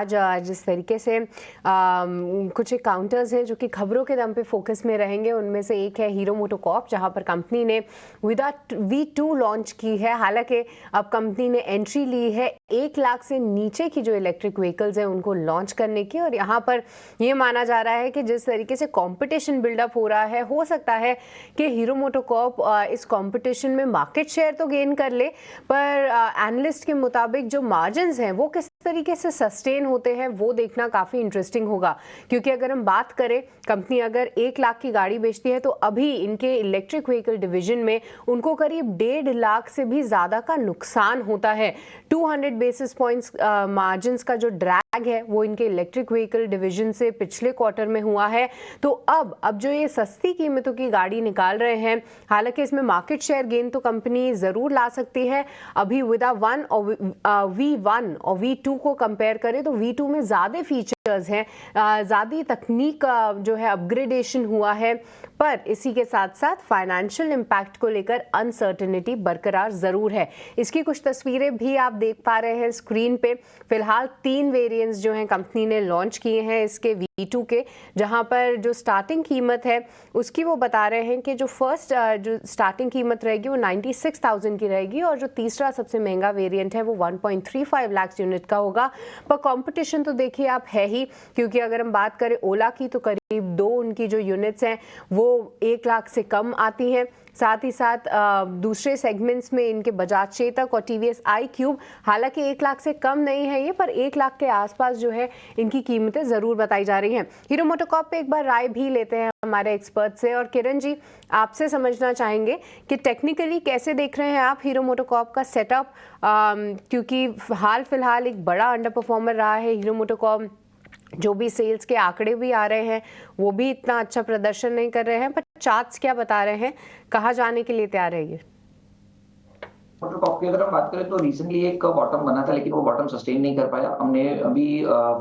आज जिस तरीके से कुछ एक काउंटर्स हैं जो कि खबरों के दम पे फोकस में रहेंगे, उनमें से एक है हीरो मोटोकॉर्प, जहां पर कंपनी ने विदा V2 लॉन्च की है। हालांकि अब कंपनी ने एंट्री ली है 1 लाख से नीचे की जो इलेक्ट्रिक व्हीकल्स हैं उनको लॉन्च करने की, और यहाँ पर ये माना जा रहा है कि जिस तरीके से कंपटीशन बिल्डअप हो रहा है, हो सकता है कि हीरो मोटोकॉर्प इस कंपटीशन में मार्केट शेयर तो गेन कर ले, पर एनालिस्ट के मुताबिक जो मार्जिन हैं वो किस तरीके से सस्टेन होते हैं वो देखना काफ़ी इंटरेस्टिंग होगा। क्योंकि अगर हम बात करें, कंपनी अगर 1 लाख की गाड़ी बेचती है तो अभी इनके इलेक्ट्रिक व्हीकल डिवीजन में उनको करीब 1.5 लाख से भी ज़्यादा का नुकसान होता है। 200 बेसिस पॉइंट्स मार्जिन का जो ड्रैग है वो इनके इलेक्ट्रिक व्हीकल डिवीजन से पिछले क्वार्टर में हुआ है। तो अब जो ये सस्ती कीमतों की गाड़ी निकाल रहे हैं, हालांकि इसमें मार्केट शेयर गेन तो कंपनी ज़रूर ला सकती है। अभी विदा वन और V1 और V2 को कंपेयर करें तो V2 में ज़्यादा फीचर्स हैं, ज़्यादा तकनीक जो है अपग्रेडेशन हुआ है, पर इसी के साथ साथ फाइनेंशियल इम्पैक्ट को लेकर अनसर्टेनिटी बरकरार ज़रूर है। इसकी कुछ तस्वीरें भी आप देख पा रहे हैं स्क्रीन पे। फिलहाल 3 वेरिएंट्स जो हैं कंपनी ने लॉन्च किए हैं इसके V2 के, जहां पर जो स्टार्टिंग कीमत है उसकी वो बता रहे हैं कि जो फर्स्ट जो स्टार्टिंग कीमत रहेगी वो 96,000 की रहेगी, और जो तीसरा सबसे महंगा वेरिएंट है वो 1.35 लाख यूनिट का होगा। पर कंपटीशन तो देखिए आप है ही, क्योंकि अगर हम बात करें ओला की तो करीब 2 उनकी जो यूनिट्स हैं वो 1 लाख से कम आती हैं। साथ ही साथ दूसरे सेगमेंट्स में इनके बजाज चेतक और TVS iQube, हालांकि 1 लाख से कम नहीं है ये, पर 1 लाख के आसपास जो है इनकी कीमतें ज़रूर बताई जा रही हैं। हीरो मोटोकॉर्प पे एक बार राय भी लेते हैं हमारे एक्सपर्ट से, और किरण जी आपसे समझना चाहेंगे कि टेक्निकली कैसे देख रहे हैं आप हीरो मोटोकॉर्प का सेटअप, क्योंकि हाल फिलहाल एक बड़ा अंडर परफॉर्मर रहा है हीरो मोटोकॉर्प। जो भी सेल्स के आंकड़े भी आ रहे हैं वो भी इतना अच्छा प्रदर्शन नहीं कर रहे हैं, पर चार्ट्स क्या बता रहे हैं, कहाँ जाने के लिए तैयार है ये? मोटरकॉप की अगर हम बात करें तो रिसेंटली एक बॉटम बना था, लेकिन वो बॉटम सस्टेन नहीं कर पाया। हमने अभी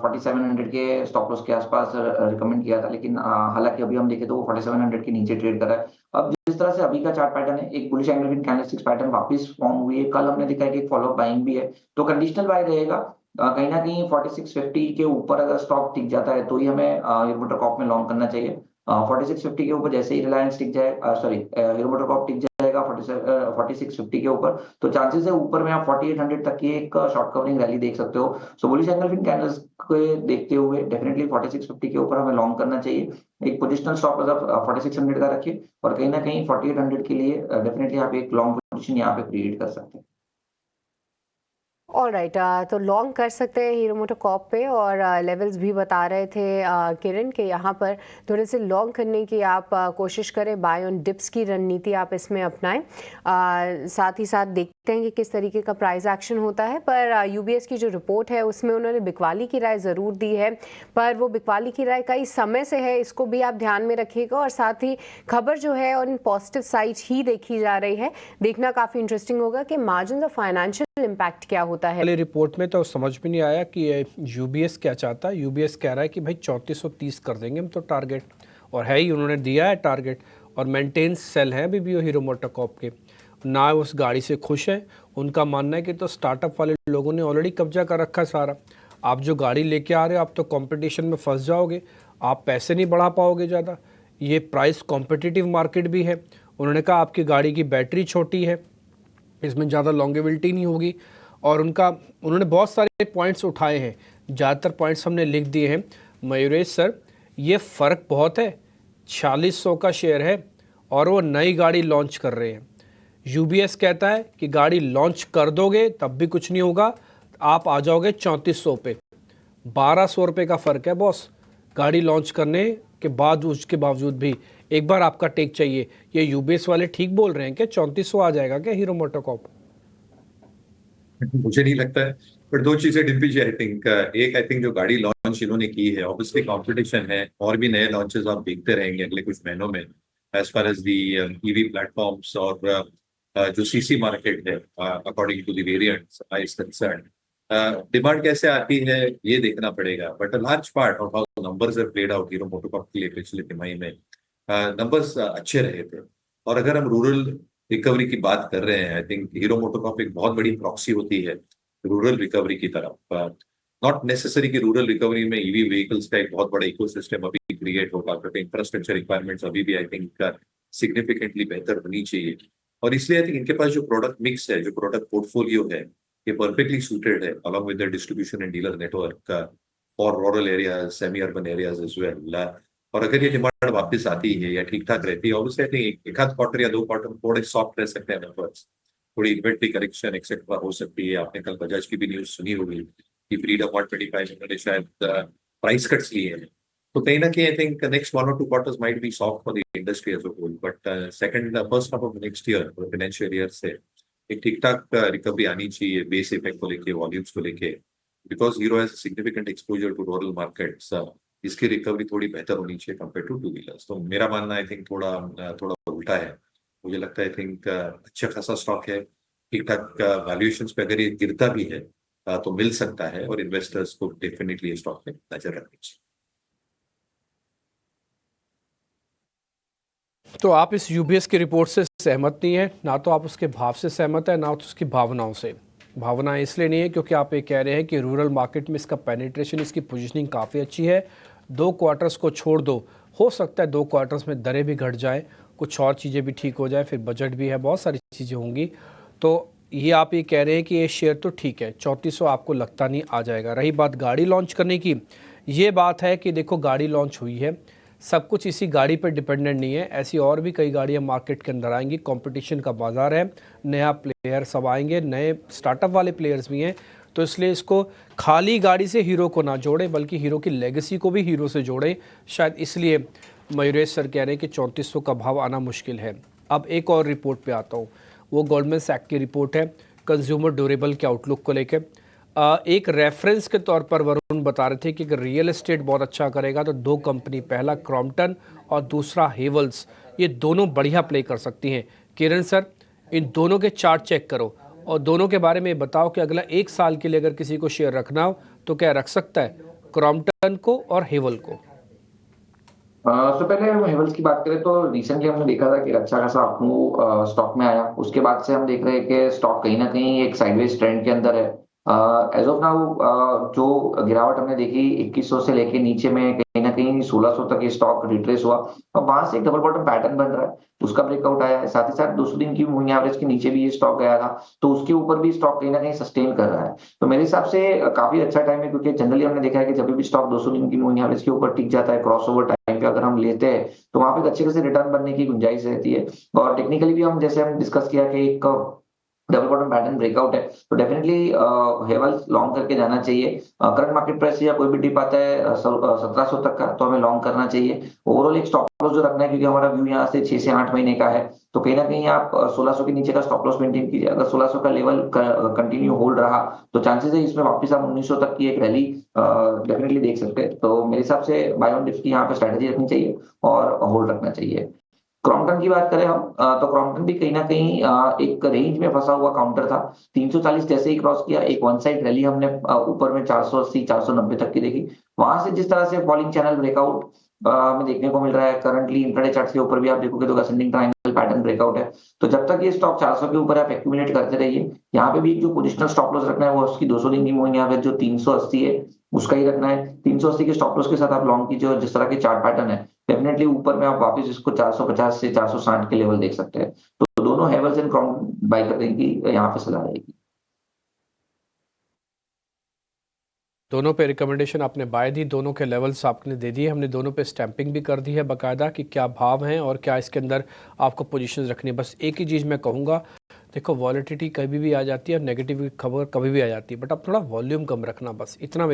4700 के स्टॉप लॉस के आसपास रिकमेंड किया था, लेकिन हालांकि अभी हम देखें तो वो 4700 के नीचे ट्रेड कर रहा है। अब जिस तरह से अभी का चार्ट पैटर्न है, एक बुलिश एंगल कैंडलस्टिक्स पैटर्न वापस फॉर्म हुई है। कल हमने देखा है कि एक फॉलोअप बाइंग भी है, तो कंडीशनल बाय रहेगा। कहीं ना कहीं 4650 के ऊपर अगर स्टॉक टिक जाता है तो ही हमें मोटरकॉप में लॉन्ग करना चाहिए। 4650 के ऊपर जैसे ही रिलायंस टिक जाए, सॉरी हीरो मोटोकॉर्प टिक जाएगा 4650 के ऊपर, तो चांसेस है ऊपर में आप 4800 तक की एक शॉर्ट कवरिंग रैली देख सकते हो। सो बुलिश एंगल कैंडल्स को देखते हुए डेफिनेटली 4650 के ऊपर हमें लॉन्ग करना चाहिए। एक पोजिशनल स्टॉप लॉस 4600 का रखिए, और कहीं ना कहीं 4800 के लिए डेफिनेटली आप एक लॉन्ग पोजिशन यहाँ पे क्रिएट कर सकते हैं। ऑल राइट, तो लॉन्ग कर सकते हैं हीरो मोटोकॉर्प पे, और लेवल्स भी बता रहे थे किरण के यहाँ पर थोड़े से लॉन्ग करने की आप कोशिश करें, बाय ऑन डिप्स की रणनीति आप इसमें अपनाएं। साथ ही साथ देखते हैं कि किस तरीके का प्राइस एक्शन होता है। पर UBS की जो रिपोर्ट है उसमें उन्होंने बिकवाली की राय ज़रूर दी है, पर वो बिकवाली की राय कई समय से है, इसको भी आप ध्यान में रखिएगा। और साथ ही खबर जो है और पॉजिटिव साइड ही देखी जा रही है, देखना काफ़ी इंटरेस्टिंग होगा कि मार्जिन और फाइनेंशियल इम्पैक्ट क्या होता है। रिपोर्ट में तो समझ में नहीं आया कि UBS क्या चाहता है। UBS कह रहा है कि भाई 3430 कर देंगे हम तो टारगेट, और है ही, उन्होंने दिया है टारगेट, और मेंटेन सेल है अभी भी वो हीरो मोटोकॉर्प के, ना उस गाड़ी से खुश है। उनका मानना है कि तो स्टार्टअप वाले लोगों ने ऑलरेडी कब्जा कर रखा है सारा। आप जो गाड़ी लेके आ रहे हो आप तो कॉम्पिटिशन में फंस जाओगे, आप पैसे नहीं बढ़ा पाओगे ज़्यादा। ये प्राइस कॉम्पिटिटिव मार्केट भी है। उन्होंने कहा आपकी गाड़ी की बैटरी छोटी है, इसमें ज़्यादा लॉन्गेबिलिटी नहीं होगी, और उन्होंने बहुत सारे पॉइंट्स उठाए हैं, ज़्यादातर पॉइंट्स हमने लिख दिए हैं। मयूरेश सर, ये फ़र्क बहुत है, 4600 का शेयर है और वो नई गाड़ी लॉन्च कर रहे हैं। UBS कहता है कि गाड़ी लॉन्च कर दोगे तब भी कुछ नहीं होगा, आप आ जाओगे 3400 पे। 1200 रुपये का फ़र्क है बॉस, गाड़ी लॉन्च करने के बाद, उसके बावजूद भी। एक बार आपका टेक चाहिए, ये UBS वाले ठीक बोल रहे हैं क्या? 3400 आ जाएगा क्या हीरो मोटोकॉर्प? मुझे नहीं लगता है, पर दो चीजें डिम्पी आई थिंक। एक, आई थिंक जो गाड़ी लॉन्च इन्होंने की है, ऑब्वियसली कंपटीशन है, और भी नए लॉन्चेस आप देखते रहेंगे अगले कुछ महीनों में, as far as the EV platforms और जो CC मार्केट है according to the variants is concern. Demand कैसे आती है ये देखना पड़ेगा, but a large part of how numbers have played out Hero MotoCorp के लिए पिछले तिमाही में नंबर्स अच्छे रहे थे। और अगर हम रूरल रिकवरी की बात कर रहे हैं, आई थिंक हीरो मोटोकॉर्प एक बहुत बड़ी प्रॉक्सी होती है रूरल रिकवरी की तरफ। नॉट नेसेसरी कि रूरल रिकवरी में ईवी व्हीकल्स का एक बहुत बड़ा इकोसिस्टम अभी क्रिएट होगा, क्योंकि इंफ्रास्ट्रक्चर रिक्वायरमेंट्स अभी भी आई थिंक सिग्निफिकेंटली बेहतर होनी चाहिए। और इसलिए आई थिंक इनके पास जो प्रोडक्ट मिक्स है, जो प्रोडक्ट पोर्टफोलियो है, ये परफेक्टली सूटेड है along with the distribution and dealer network for rural areas, semi urban areas as well. और अगर ये डिमांड वापस आती है या ठीक ठाक रहती है, ऑब्वियसली आई थिंक एक आध क्वार्टर या 2 क्वार्टर थोड़े सॉफ्ट रह सकते हैं नंबर्स, थोड़ी इन्वेंटरी करेक्शन एक्सेट्रा हो सकती है। आपने कल बजाज की भी न्यूज सुनी होगी कि फ्रीडम 125 उन्होंने शायद प्राइस कट्स लिए हैं। तो कहीं ना कहीं I think next 1 or 2 quarters might be soft for the industry as a whole, but first half of next year financial year से एक ठीक ठाक रिकवरी आनी चाहिए बेस इफेक्ट को लेके, वॉल्यूम्स को लेके, because Hero has significant exposure to rural markets. इसकी रिकवरी थोड़ी बेहतर होनी चाहिए कंपेयर टू टू व्हीलर्स। तो मेरा मानना आई थिंक थोड़ा उल्टा है। मुझे लगता है आई थिंक अच्छा खासा स्टॉक है, ठीक ठाक वैल्यूएशंस पे अगर ये गिरता भी है तो मिल सकता है, और इन्वेस्टर्स को डेफिनेटली स्टॉक में नजर रखनी चाहिए। तो आप इस यूबीएस की रिपोर्ट से सहमत नहीं है, ना तो आप उसके भाव से सहमत है, ना तो उसकी भावनाओं से। भावनाएं इसलिए नहीं है क्योंकि आप ये कह रहे हैं कि रूरल मार्केट में इसका पेनिट्रेशन, इसकी पोजीशनिंग काफ़ी अच्छी है। 2 क्वार्टर्स को छोड़ दो, हो सकता है 2 क्वार्टर्स में दरें भी घट जाए, कुछ और चीज़ें भी ठीक हो जाए, फिर बजट भी है, बहुत सारी चीज़ें होंगी। तो ये आप ये कह रहे हैं कि ये शेयर तो ठीक है, 3400 आपको लगता नहीं आ जाएगा। रही बात गाड़ी लॉन्च करने की, ये बात है कि देखो गाड़ी लॉन्च हुई है, सब कुछ इसी गाड़ी पर डिपेंडेंट नहीं है, ऐसी और भी कई गाड़ियां मार्केट के अंदर आएंगी। कंपटीशन का बाजार है, नया प्लेयर सब आएंगे, नए स्टार्टअप वाले प्लेयर्स भी हैं। तो इसलिए इसको खाली गाड़ी से हीरो को ना जोड़े, बल्कि हीरो की लेगेसी को भी हीरो से जोड़े। शायद इसलिए मयूरेश सर कह रहे हैं कि 3400 का भाव आना मुश्किल है। अब एक और रिपोर्ट पे आता हूँ, वो गोल्डमैन सैक की रिपोर्ट है कंज्यूमर ड्यूरेबल के आउटलुक को लेकर। एक रेफरेंस के तौर पर वरुण बता रहे थे कि अगर रियल एस्टेट बहुत अच्छा करेगा तो 2 कंपनी, पहला क्रॉम्पटन और दूसरा हेवल्स, ये दोनों बढ़िया प्ले कर सकती हैं। किरण सर, इन दोनों के चार्ट चेक करो और दोनों के बारे में बताओ कि अगला 1 साल के लिए अगर किसी को शेयर रखना हो तो क्या रख सकता है, क्रॉम्पटन को और हेवल को। तो पहले हम हेवल्स की बात करें तो रिसेंटली हमने देखा था कि अच्छा खासा अपमूव स्टॉक में आया। उसके बाद से हम देख रहे हैं कि स्टॉक कहीं ना कहीं एक साइडवेज ट्रेंड के अंदर है। एज ऑफ नाउ जो गिरावट हमने देखी 2100 से लेके नीचे में कहीं ना कहीं 1600 तक ये स्टॉक रिट्रेस हुआ और वहां से एक डबल बॉटम पैटर्न बन रहा है, उसका ब्रेकआउट आया है। साथ ही साथ 200 दिन की मूविंग एवरेज के नीचे भी ये स्टॉक गया था, तो उसके ऊपर भी स्टॉक कहीं ना कहीं सस्टेन कर रहा है। तो मेरे हिसाब से काफी अच्छा टाइम है, क्योंकि जनरली हमने देखा है कि जब भी स्टॉक 200 दिन की मूविंग एवरेज के ऊपर टिक जाता है, क्रॉस ओवर टाइम पे अगर हम लेते हैं तो वहां पे एक अच्छे खासे रिटर्न बनने की गुंजाइश रहती है। और टेक्निकली भी हम जैसे हम डिस्कस किया कि एक डबल बॉटम पैटर्न ब्रेकआउट है, तो डेफिनेटली हेवल्स लॉन्ग करके जाना चाहिए। करंट मार्केट प्राइस या कोई भी डिप आता है 1700 तक का, तो हमें लॉन्ग करना चाहिए। ओवरऑल एक स्टॉप लॉस जो रखना है, क्योंकि हमारा व्यू यहाँ से 6 से 8 महीने का है, तो कहीं ना कहीं आप 1600 के नीचे का स्टॉप लॉस मेंटेन कीजिए। अगर 1600 का लेवल कंटिन्यू होल्ड रहा तो चांसेस है इसमें वापस आप 1900 तक की एक रैली डेफिनेटली देख सकते हैं। तो मेरे हिसाब से बाय ऑन डिप्स की यहाँ पे स्ट्रेटेजी रखनी चाहिए और होल्ड रखना चाहिए। क्रॉम्पटन की बात करें हम तो क्रॉम्पटन भी कहीं ना कहीं एक रेंज में फंसा हुआ काउंटर था। 340 जैसे ही क्रॉस किया, एक वन साइड रैली हमने ऊपर में 480 490 तक की देखी। वहां से जिस तरह से फॉलिंग चैनल ब्रेकआउट हमें देखने को मिल रहा है करंटली इंट्राडे चार्ट के ऊपर भी आप देखोगे तो असेंडिंग ट्रायंगल पैटर्न ब्रेकआउट है। तो जब तक ये स्टॉक 400 के ऊपर आप एक्यूमुलेट करते रहिए। यहाँ पे भी जो पोजिशनल स्टॉप लॉस रखना है वो उसकी 200 दिन की मूविंग एवरेज जो 380 है उसका ही रखना है। 380 के स्टॉप लॉस के साथ आप लॉन्ग कीजिए, और जिस तरह के चार्ट पैटर्न है डेफिनेटली ऊपर में आप वापस इसको 450 से 460 के लेवल देख सकते हैं। तो दोनों हेवल्स एंड क्रॉम्पटन बाय करने की यहाँ पे सलाह रहेगी। दोनों पे रिकमेंडेशन आपने बाय दी, दोनों के लेवल्स आपने दे दिए, हमने दोनों पे स्टैंपिंग भी कर दी है बाकायदा कि क्या भाव हैं और क्या इसके अंदर आपको पोजीशंस रखनी है। बस एक ही चीज़ मैं कहूँगा, देखो वॉलेटिलिटी कभी भी आ जाती है और नेगेटिव खबर कभी भी आ जाती है, बट आप थोड़ा वॉल्यूम कम रखना, बस इतना